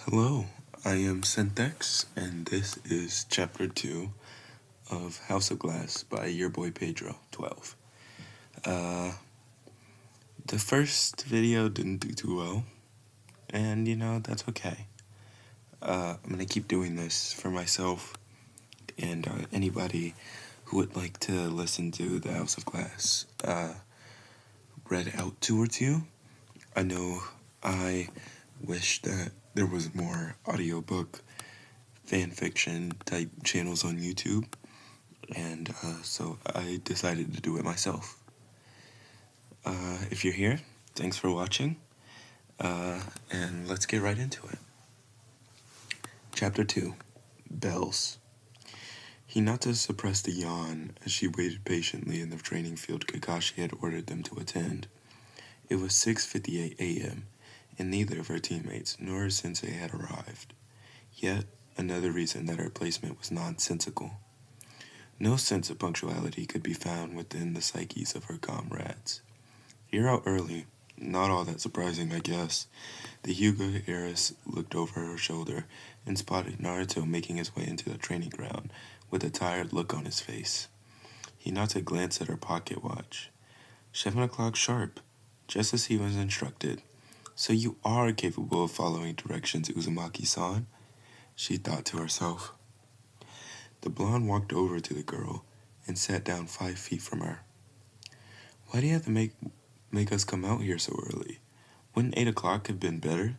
Hello, I am Syntax, and this is Chapter 2 of House of Glass by your boy Pedro, 12. The first video didn't do too well, and that's okay. I'm gonna keep doing this for myself and anybody who would like to listen to the House of Glass read out towards you. I know I wish that there was more audiobook fanfiction type channels on YouTube, and so I decided to do it myself. If you're here, thanks for watching, and let's get right into it. Chapter 2, Bells. Hinata suppressed a yawn as she waited patiently in the training field Kakashi had ordered them to attend. It was 6:58 a.m., and neither of her teammates nor her sensei had arrived. Yet another reason that her placement was nonsensical. No sense of punctuality could be found within the psyches of her comrades. You're out early. Not all that surprising, I guess. The Hyuga heiress looked over her shoulder and spotted Naruto making his way into the training ground with a tired look on his face. Hinata glanced at her pocket watch. 7 o'clock sharp, just as he was instructed. So you are capable of following directions, Uzumaki-san, she thought to herself. The blonde walked over to the girl and sat down 5 feet from her. Why do you have to make us come out here so early? Wouldn't 8 o'clock have been better?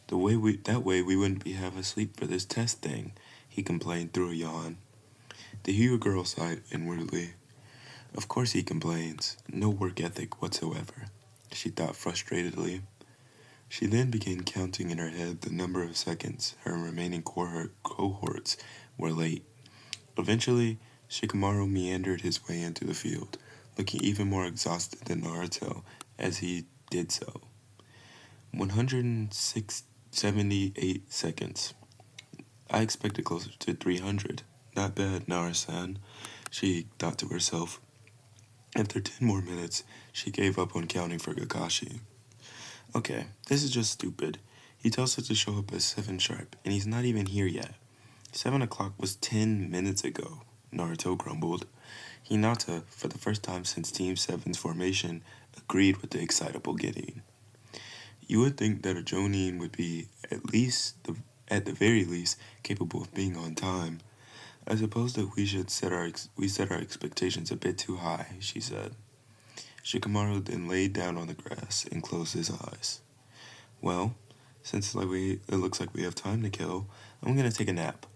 That way we wouldn't be half asleep for this test thing, he complained through a yawn. The Hyuga girl sighed inwardly. Of course he complains. No work ethic whatsoever, she thought frustratedly. She then began counting in her head the number of seconds her remaining cohorts were late. Eventually, Shikamaru meandered his way into the field, looking even more exhausted than Naruto as he did so. 178 seconds. I expected closer to 300. Not bad, Nara-san, she thought to herself. After 10 more minutes, she gave up on counting for Kakashi. Okay, this is just stupid. He tells us to show up at 7 sharp, and he's not even here yet. 7 o'clock was 10 minutes ago, Naruto grumbled. Hinata, for the first time since Team 7's formation, agreed with the excitable Gideon. You would think that a Jonin would be at the very least, capable of being on time. I suppose that we set our expectations a bit too high, she said. Shikamaru then laid down on the grass and closed his eyes. Well, since it looks like we have time to kill, I'm gonna take a nap.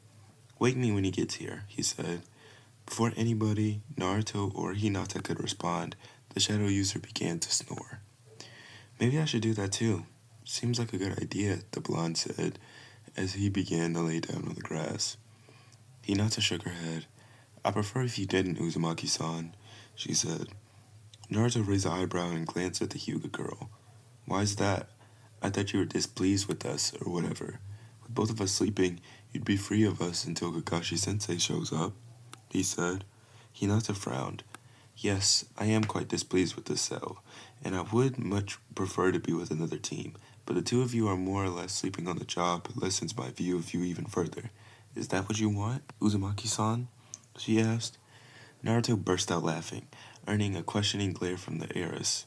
Wake me when he gets here, he said. Before anybody, Naruto or Hinata could respond, the shadow user began to snore. Maybe I should do that too. Seems like a good idea, the blonde said, as he began to lay down on the grass. Hinata shook her head. I prefer if you didn't, Uzumaki-san, she said. Naruto raised an eyebrow and glanced at the Hyuga girl. Why's that? I thought you were displeased with us, or whatever. With both of us sleeping, you'd be free of us until Kakashi-sensei shows up, he said. Hinata frowned. Yes, I am quite displeased with this cell, and I would much prefer to be with another team, but the two of you are more or less sleeping on the job lessens my view of you even further. Is that what you want, Uzumaki-san? She asked. Naruto burst out laughing, earning a questioning glare from the heiress.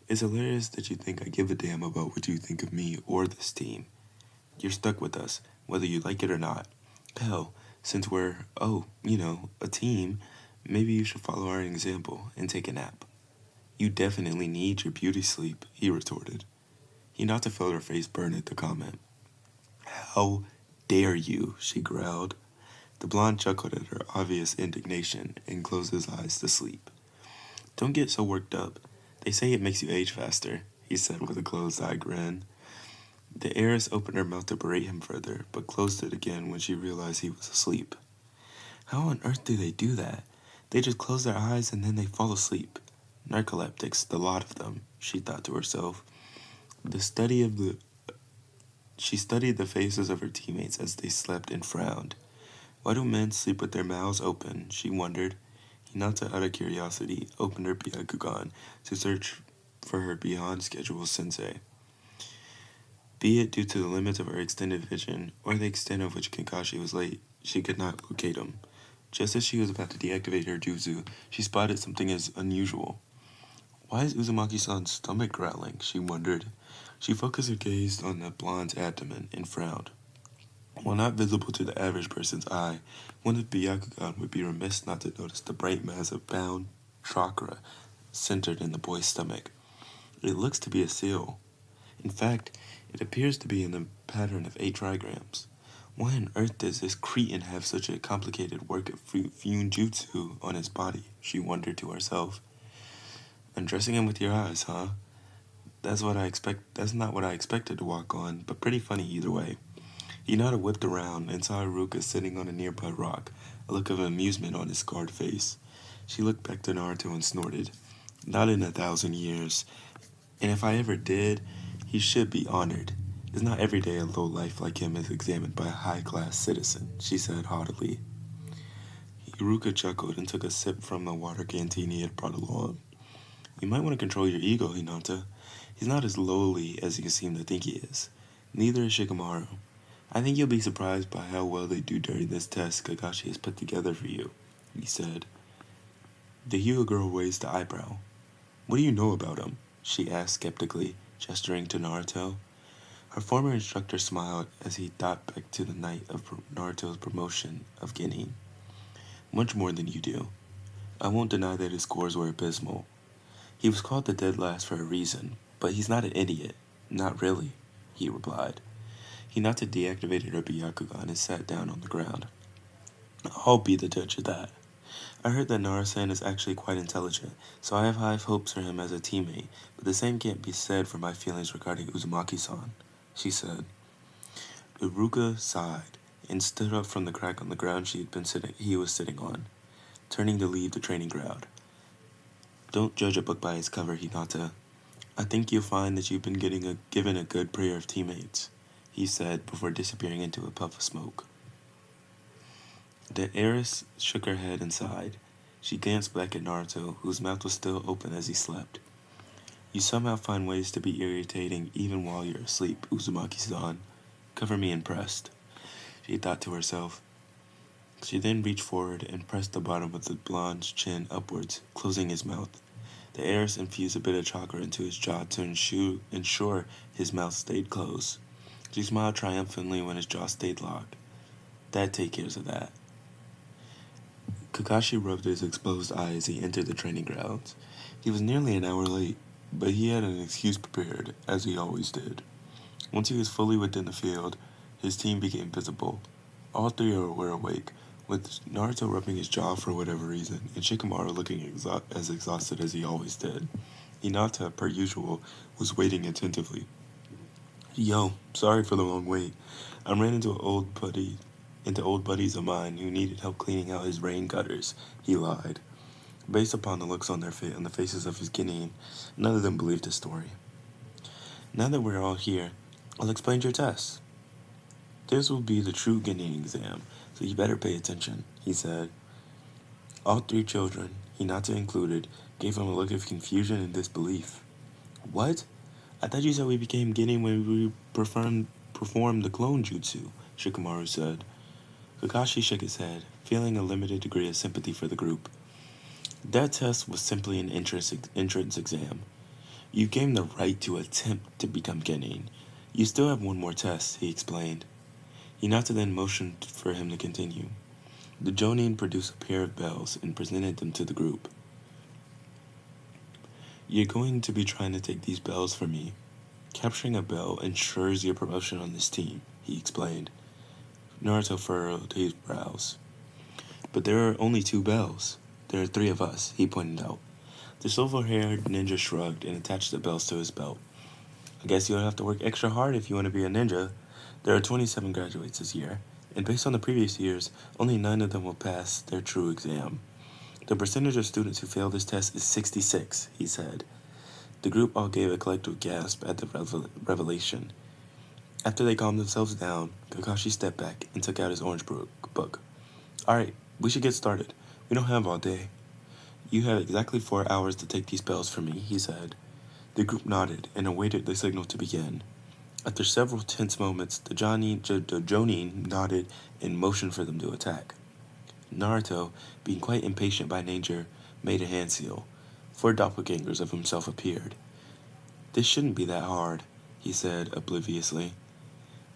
It's hilarious that you think I give a damn about what you think of me or this team. You're stuck with us, whether you like it or not. Hell, since we're, a team, maybe you should follow our example and take a nap. You definitely need your beauty sleep, he retorted. Hinata felt her face burn at the comment. How dare you, she growled. The blonde chuckled at her obvious indignation and closed his eyes to sleep. Don't get so worked up. They say it makes you age faster, he said with a closed-eye grin. The heiress opened her mouth to berate him further, but closed it again when she realized he was asleep. How on earth do they do that? They just close their eyes and then they fall asleep. Narcoleptics, the lot of them, she thought to herself. She studied the faces of her teammates as they slept and frowned. Why do men sleep with their mouths open, she wondered. Hinata, out of curiosity, opened her Byakugan to search for her beyond schedule sensei. Be it due to the limits of her extended vision or the extent of which Kakashi was late, she could not locate him. Just as she was about to deactivate her jutsu, she spotted something as unusual. Why is Uzumaki-san's stomach growling? She wondered. She focused her gaze on the blonde's abdomen and frowned. While not visible to the average person's eye, one of Byakugan would be remiss not to notice the bright mass of bound chakra centered in the boy's stomach. It looks to be a seal. In fact, it appears to be in the pattern of 8 trigrams. Why on earth does this Cretan have such a complicated work of Fuinjutsu on his body? She wondered to herself. Undressing him with your eyes, huh? That's not what I expected to walk on, but pretty funny either way. Hinata whipped around and saw Iruka sitting on a nearby rock, a look of amusement on his scarred face. She looked back to Naruto and snorted. Not in 1,000 years. And if I ever did, he should be honored. It's not every day a lowlife like him is examined by a high-class citizen, she said haughtily. Iruka chuckled and took a sip from the water canteen he had brought along. You might want to control your ego, Hinata. He's not as lowly as you seem to think he is. Neither is Shikamaru. I think you'll be surprised by how well they do during this test Kakashi has put together for you, he said. The Hyuga girl raised the eyebrow. What do you know about him? She asked skeptically, gesturing to Naruto. Her former instructor smiled as he thought back to the night of Naruto's promotion of Genin. Much more than you do. I won't deny that his scores were abysmal. He was called the dead last for a reason, but he's not an idiot. Not really, he replied. Hinata deactivated her Byakugan and sat down on the ground. I'll be the judge of that. I heard that Narasan is actually quite intelligent, so I have high hopes for him as a teammate, but the same can't be said for my feelings regarding Uzumaki-san, she said. Iruka sighed and stood up from the crack on the ground he was sitting on, turning to leave the training ground. Don't judge a book by its cover, Hinata. I think you'll find that you've been given a good pair of teammates, he said before disappearing into a puff of smoke. The heiress shook her head and sighed. She glanced back at Naruto, whose mouth was still open as he slept. You somehow find ways to be irritating even while you're asleep, Uzumaki-san. Cover me impressed, she thought to herself. She then reached forward and pressed the bottom of the blonde's chin upwards, closing his mouth. The heiress infused a bit of chakra into his jaw to ensure his mouth stayed closed. She smiled triumphantly when his jaw stayed locked. That takes care of that. Kakashi rubbed his exposed eye as he entered the training grounds. He was nearly an hour late, but he had an excuse prepared, as he always did. Once he was fully within the field, his team became visible. All 3 were awake, with Naruto rubbing his jaw for whatever reason, and Shikamaru looking as exhausted as he always did. Hinata, per usual, was waiting attentively. Yo, sorry for the long wait. I ran into old buddies of mine who needed help cleaning out his rain gutters, he lied. Based upon the looks on the faces of his Genin, none of them believed his story. Now that we're all here, I'll explain your test. This will be the true Genin exam, so you better pay attention, he said. All 3 children, Hinata included, gave him a look of confusion and disbelief. What? I thought you said we became Genin when we performed the clone jutsu, Shikamaru said. Kakashi shook his head, feeling a limited degree of sympathy for the group. That test was simply an entrance exam. You gained the right to attempt to become Genin. You still have one more test, he explained. Hinata then motioned for him to continue. The Jonin produced a pair of bells and presented them to the group. You're going to be trying to take these bells for me. Capturing a bell ensures your promotion on this team, he explained. Naruto furrowed his brows. But there are only 2 bells. There are 3 of us, he pointed out. The silver-haired ninja shrugged and attached the bells to his belt. I guess you'll have to work extra hard if you want to be a ninja. There are 27 graduates this year, and based on the previous years, only 9 of them will pass their true exam. The percentage of students who fail this test is 66, he said. The group all gave a collective gasp at the revelation. After they calmed themselves down, Kakashi stepped back and took out his orange book. Alright, we should get started. We don't have all day. You have exactly 4 hours to take these bells for me, he said. The group nodded and awaited the signal to begin. After several tense moments, the Jonin nodded and motioned for them to attack. Naruto, being quite impatient by nature, made a hand seal. 4 doppelgangers of himself appeared. "This shouldn't be that hard," he said obliviously.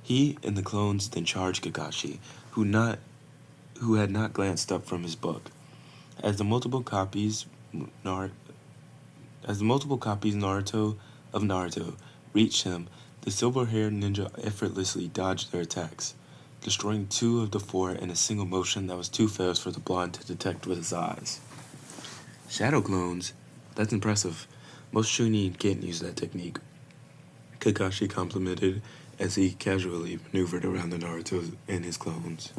He and the clones then charged Kakashi, who had not glanced up from his book. As the multiple copies Nar- as the multiple copies of Naruto reached him, the silver-haired ninja effortlessly dodged their attacks, destroying 2 of the 4 in a single motion that was too fast for the blonde to detect with his eyes. "Shadow clones? That's impressive. Most Chunin can't use that technique," Kakashi complimented as he casually maneuvered around the Naruto and his clones.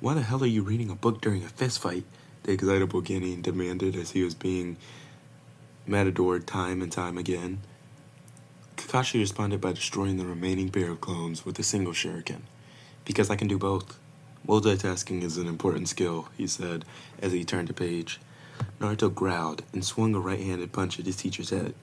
"Why the hell are you reading a book during a fist fight?" the excitable Genin demanded as he was being matadored time and time again. Kakashi responded by destroying the remaining pair of clones with a single shuriken. "Because I can do both. Multitasking is an important skill," he said as he turned a page. Naruto growled and swung a right-handed punch at his teacher's head.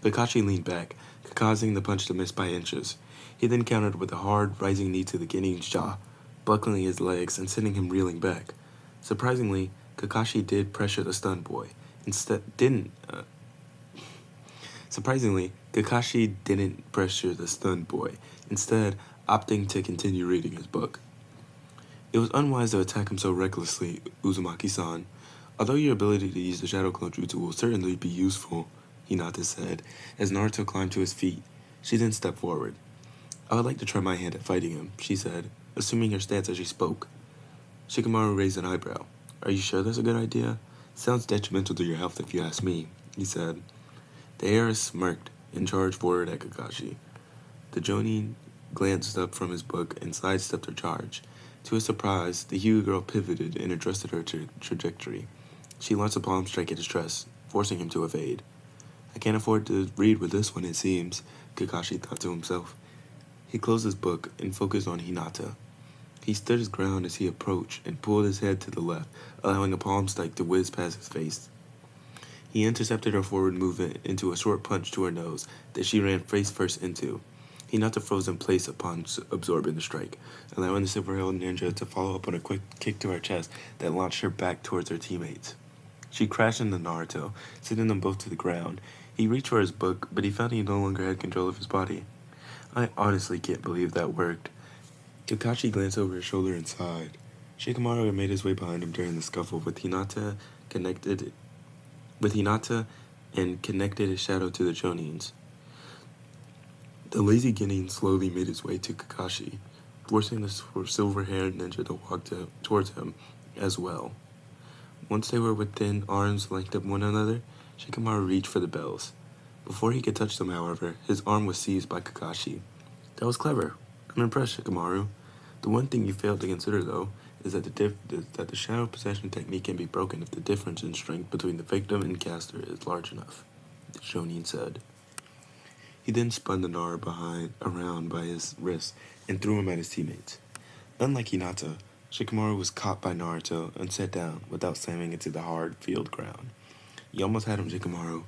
Kakashi leaned back, causing the punch to miss by inches. He then countered with a hard, rising knee to the Genin's jaw, buckling his legs and sending him reeling back. Surprisingly, Kakashi did pressure the stunned boy. Surprisingly, Kakashi didn't pressure the stunned boy, instead opting to continue reading his book. "It was unwise to attack him so recklessly, Uzumaki-san. Although your ability to use the Shadow Clone Jutsu will certainly be useful," Hinata said, as Naruto climbed to his feet. She then stepped forward. "I would like to try my hand at fighting him," she said, assuming her stance as she spoke. Shikamaru raised an eyebrow. "Are you sure that's a good idea? Sounds detrimental to your health if you ask me," he said. The heiress smirked and charged forward at Kakashi. The Jonin glanced up from his book and sidestepped her charge. To his surprise, the Hyuga girl pivoted and adjusted her trajectory. She launched a palm strike at his chest, forcing him to evade. "I can't afford to read with this one, it seems," Kakashi thought to himself. He closed his book and focused on Hinata. He stood his ground as he approached and pulled his head to the left, allowing a palm strike to whiz past his face. He intercepted her forward movement into a short punch to her nose that she ran face first into. Hinata froze in place upon absorbing the strike, allowing the silver-haired ninja to follow up on a quick kick to her chest that launched her back towards her teammates. She crashed into Naruto, sending them both to the ground. He reached for his book, but he found he no longer had control of his body. "I honestly can't believe that worked." Kakashi glanced over his shoulder and sighed. Shikamaru had made his way behind him during the scuffle with Hinata and connected his shadow to the Jonins. The lazy Genin slowly made his way to Kakashi, forcing the silver-haired ninja to walk towards him as well. Once they were within arm's length of one another, Shikamaru reached for the bells. Before he could touch them, however, his arm was seized by Kakashi. "That was clever. I'm impressed, Shikamaru. The one thing you failed to consider, though, is that the shadow possession technique can be broken if the difference in strength between the victim and caster is large enough," the Shonin said. He then spun the Nara around by his wrist and threw him at his teammates. Unlike Hinata, Shikamaru was caught by Naruto and set down without slamming into the hard field ground. "You almost had him, Shikamaru.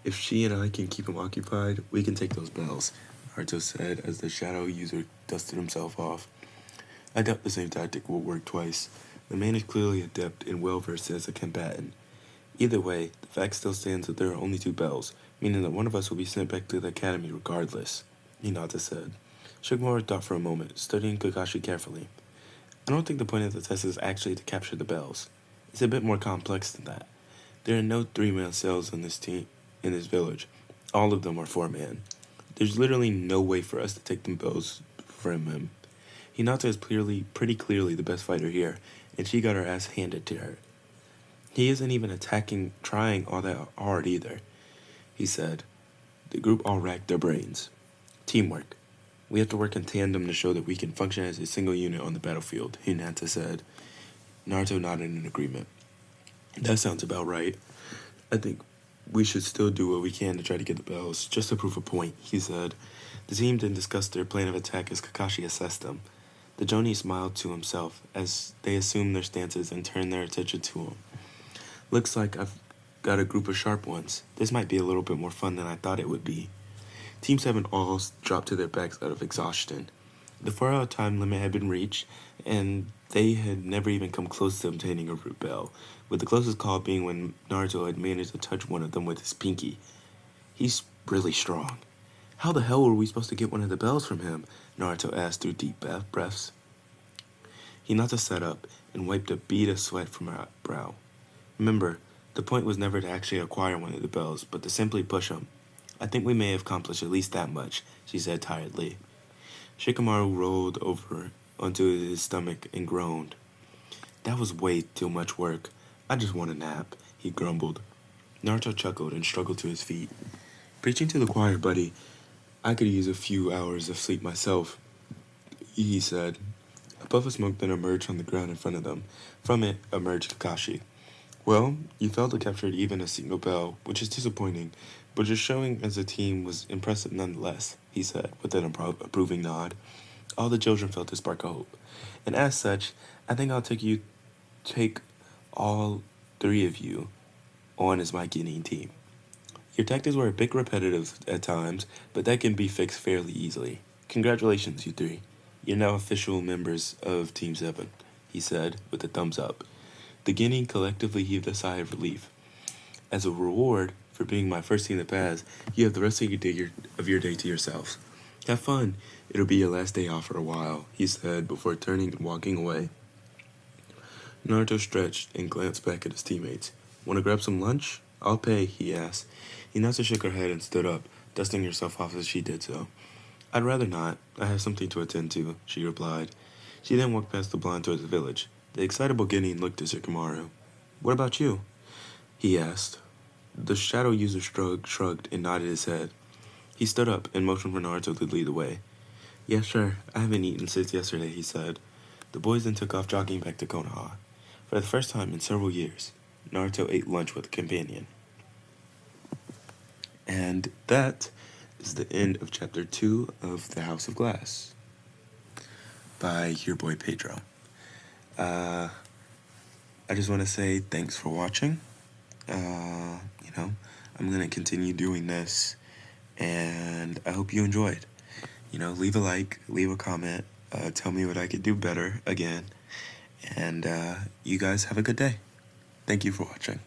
If she and I can keep him occupied, we can take those bells," Naruto said as the shadow user dusted himself off. "I doubt the same tactic will work twice. The man is clearly adept and well-versed as a combatant. Either way, the fact still stands that there are only 2 bells, meaning that one of us will be sent back to the academy regardless," Hinata said. Shikamaru thought for a moment, studying Kakashi carefully. "I don't think the point of the test is actually to capture the bells. It's a bit more complex than that. There are no 3-man cells in this village. All of them are 4-man. There's literally no way for us to take the bells from him. Hinata is pretty clearly the best fighter here, and she got her ass handed to her. He isn't even trying all that hard either," he said. The group all racked their brains. "Teamwork. We have to work in tandem to show that we can function as a single unit on the battlefield," Hinata said. Naruto nodded in agreement. "That sounds about right. I think we should still do what we can to try to get the bells, just to prove a point," he said. The team then discussed their plan of attack as Kakashi assessed them. The Jonin smiled to himself as they assumed their stances and turned their attention to him. "Looks like I've got a group of sharp ones. This might be a little bit more fun than I thought it would be." Team 7 all dropped to their backs out of exhaustion. The 4-hour time limit had been reached, and they had never even come close to obtaining a root bell, with the closest call being when Naruto had managed to touch one of them with his pinky. He's really strong. How the hell were we supposed to get one of the bells from him? Naruto asked through deep breaths. Hinata sat up and wiped a bead of sweat from her brow. Remember, the point was never to actually acquire one of the bells, but to simply push them. I think we may have accomplished at least that much, she said tiredly. Shikamaru rolled over onto his stomach and groaned. That was way too much work. I just want a nap, he grumbled. Naruto chuckled and struggled to his feet. Preaching to the choir, buddy. I could use a few hours of sleep myself, he said. A puff of smoke then emerged on the ground in front of them. From it emerged Kakashi. Well, you failed to capture even a single bell, which is disappointing, but your showing as a team was impressive nonetheless, he said, with an approving nod. All the children felt a spark of hope. And as such, I think I'll take all three of you on as my Guinea team. Your tactics were a bit repetitive at times, but that can be fixed fairly easily. Congratulations, you three. You're now official members of Team 7, he said, with a thumbs up. The Guinea collectively heaved a sigh of relief. As a reward for being my first team to pass, you have the rest of your day to yourselves. Have fun. It'll be your last day off for a while, he said before turning and walking away. Naruto stretched and glanced back at his teammates. Want to grab some lunch? I'll pay, he asked. Hinata shook her head and stood up, dusting herself off as she did so. I'd rather not. I have something to attend to, she replied. She then walked past the blonde towards the village. The excitable Guinea looked at Shikamaru. What about you? He asked. The shadow user shrugged and nodded his head. He stood up and motioned for Naruto to lead the way. Yeah, sure. I haven't eaten since yesterday, he said. The boys then took off jogging back to Konoha. For the first time in several years, Naruto ate lunch with a companion. And that is the end of Chapter 2 of The House of Glass by your boy Pedro. I just want to say thanks for watching. I'm going to continue doing this, and I hope you enjoyed. Leave a like, leave a comment, tell me what I could do better again, and you guys have a good day. Thank you for watching.